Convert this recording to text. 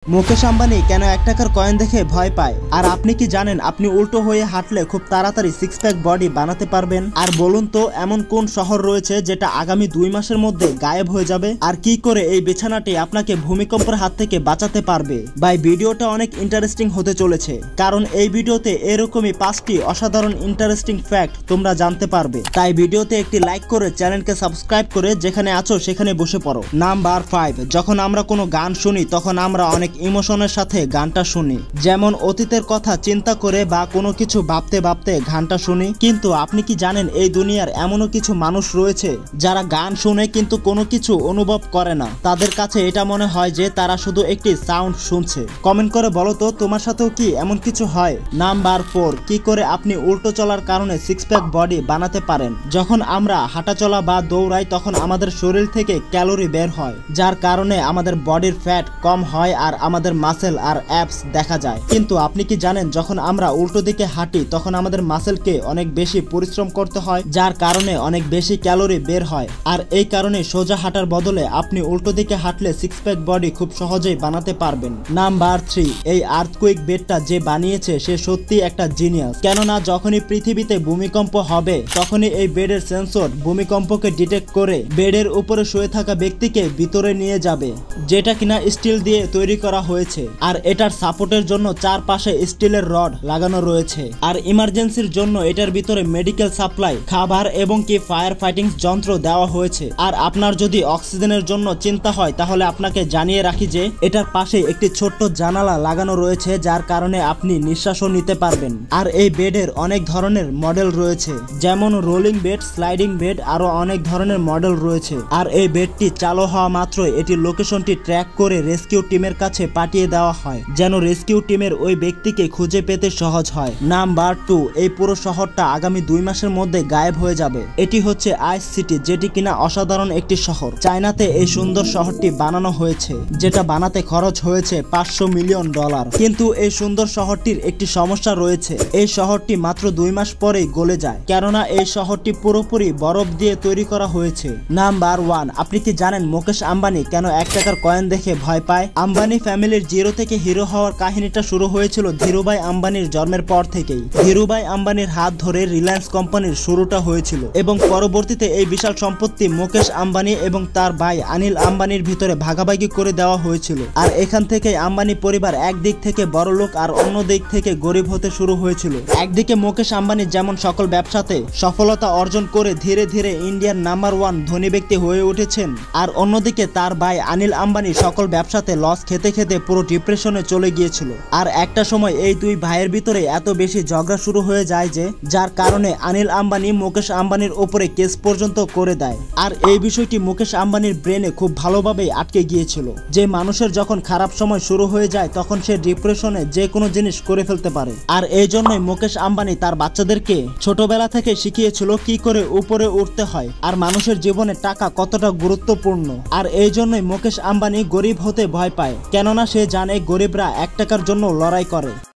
মুকেশ আম্বানি কেন 1 টাকার কয়েন দেখে ভয় পায়? আর আপনি কি জানেন আপনি উল্টো হয়ে হাঁটলে খুব তাড়াতাড়ি সিক্স প্যাক বডি বানাতে পারবেন? আর বলুন তো এমন কোন শহর রয়েছে যেটা আগামী 2 মাসের মধ্যে গায়েব হয়ে যাবে? আর কি করে এই বিছানাটি আপনাকে ভূমিকম্পের হাত থেকে বাঁচাতে পারবে? ভাই ভিডিওটা অনেক ইন্টারেস্টিং হতে চলেছে, কারণ এই ভিডিওতে এরকমই 5টি অসাধারণ ইন্টারেস্টিং ফ্যাক্ট তোমরা জানতে পারবে। তাই ভিডিওতে একটি লাইক করে চ্যানেলকে সাবস্ক্রাইব করে যেখানে আছো সেখানে বসে পড়ো। নাম্বার 5, যখন আমরা কোনো গান শুনি তখন আমরা অনেক ইমোশনের সাথে গানটা শুনি। যেমন অতীতের কথা চিন্তা করে বা কোনো কিছু ভাবতে ভাবতে গানটা শুনি। কিন্তু আপনি কি জানেন এই দুনিয়ার এমনও কিছু মানুষ রয়েছে যারা গান শুনে কিন্তু কোনো কিছু অনুভব করে না? তাদের কাছে এটা মনে হয় যে তারা শুধু একটি সাউন্ড শুনছে। কমেন্ট করে বলো তো তোমার সাথেও কি এমন কিছু হয়? নাম্বার 4, কি করে আপনি উল্টো চলার কারণে সিক্স প্যাক বডি বানাতে পারেন? যখন আমরা হাঁটা চলা বা দৌড়াই তখন আমাদের শরীর থেকে ক্যালোরি বের হয়, যার কারণে আমাদের বডির ফ্যাট কম হয় আর আমাদের মাসেল আর অ্যাপস দেখা যায়। কিন্তু আপনি কি জানেন যখন আমরা উল্টো দিকে হাঁটি তখন আমাদের মাসেলকে অনেক বেশি পরিশ্রম করতে হয়, যার কারণে অনেক বেশি ক্যালোরি বের হয়। আর এই কারণে সোজা হাঁটার বদলে আপনি উল্টো দিকে হাঁটলে সিক্স প্যাক বডি খুব সহজেই বানাতে পারবেন। নাম্বার 3, এই আর্থকুইক বেডটা যে বানিয়েছে সে সত্যি একটা জিনিয়াস। কেননা যখনই পৃথিবীতে ভূমিকম্প হবে তখনই এই বেডের সেন্সর ভূমিকম্পকে ডিটেক্ট করে বেডের উপরে শুয়ে থাকা ব্যক্তিকে ভিতরে নিয়ে যাবে, যেটা কিনা স্টিল দিয়ে তৈরি করা হয়েছে। আর এটার সাপোর্টের জন্য চারপাশে স্টিলের রড লাগানো রয়েছে। আর ইমার্জেন্সির জন্য এটার ভিতরে মেডিকেল সাপ্লাই, খাবার এবং কি ফায়ার ফাইটিং যন্ত্র দেওয়া হয়েছে। আর আপনার যদি অক্সিজেনের জন্য চিন্তা হয় তাহলে আপনাকে জানিয়ে রাখি যে এটার পাশে একটি ছোট্ট জানালা লাগানো রয়েছে, যার কারণে আপনি নিঃশ্বাসও নিতে পারবেন। আর এই বেডের অনেক ধরনের মডেল রয়েছে, যেমন রোলিং বেড, স্লাইডিং বেড, আরো অনেক ধরনের মডেল রয়েছে। আর এই বেডটি চালু হওয়া মাত্রই এটির লোকেশনটি ট্র্যাক করে রেস্কিউ টিমের কাছে পাঠিয়ে দেওয়া হয়, যেন রেস্কিউ টিমের ওই ব্যক্তিকে খুঁজে পেতে সহজ হয়। নাম্বার 2, এই পুরো শহরটা আগামী 2 মাসের মধ্যে গায়েব হয়ে যাবে। এটি হচ্ছে আইস সিটি, যেটি কিনা অসাধারণ একটি শহর। চায়নাতে এই সুন্দর শহরটি বানানো হয়েছে, যেটা বানাতে খরচ হয়েছে $500 মিলিয়ন। কিন্তু এই সুন্দর শহরটির একটি সমস্যা রয়েছে, এই শহরটি মাত্র 2 মাস পরেই গলে যায়, কেননা এই শহরটি পুরোপুরি বরফ দিয়ে তৈরি করা হয়েছে। নাম্বার 1, আপনি কি জানেন মুকেশ আম্বানি কেন 1 টাকার কয়েন দেখে ভয় পায়? আম্বানি ফ্যামিলির জিরো থেকে হিরো হওয়ার কাহিনীটা শুরু হয়েছিল ধীরুভাই আম্বানির জন্মের পর থেকেই। ধীরুভাই আম্বানির হাত ধরে রিলায়েন্স কোম্পানির শুরুটা হয়েছিল এবং পরবর্তীতে এই বিশাল সম্পত্তি মুকেশ আম্বানি এবং তার ভাই অনিল আম্বানির ভিতরে ভাগাভাগি করে দেওয়া হয়েছিল। আর এখান থেকে আম্বানি পরিবার একদিক থেকে বড়লোক আর অন্য দিক থেকে গরিব হতে শুরু হয়েছিল। একদিকে মুকেশ আম্বানি যেমন সকল ব্যবসাতে সফলতা অর্জন করে ধীরে ধীরে ইন্ডিয়ার নাম্বার 1 ধনী ব্যক্তি হয়ে উঠেছেন, আর অন্যদিকে তার ভাই অনিল আম্বানি সকল ব্যবসাতে লস খেতে খেতে পুরো ডিপ্রেশনে চলে গিয়েছিল। আর একটা সময় এই দুই ভাইয়ের ভিতরে এত বেশি ঝগড়া শুরু হয়ে যায় যে যার কারণে অনিল আম্বানি মুকেশ আম্বানির উপরে কেস পর্যন্ত করে দেয়। আর এই বিষয়টি মুকেশ আম্বানির ব্রেনে খুব ভালোভাবেই আটকে গিয়েছিল যে মানুষের যখন খারাপ সময় শুরু হয়ে যায় তখন সে ডিপ্রেশনে যে কোনো জিনিস করে ফেলতে পারে। আর এই জন্যই মুকেশ আম্বানি তার বাচ্চাদেরকে ছোটবেলা থেকে শিখিয়েছিল কি করে উপরে উঠতে হয় আর মানুষের জীবনে টাকা কতটা গুরুত্বপূর্ণ। আর এই জন্যই মুকেশ আম্বানি গরিব হতে ভয় পায়, কেননা সে জানে গরিবরা 1 টাকার জন্য লড়াই করে।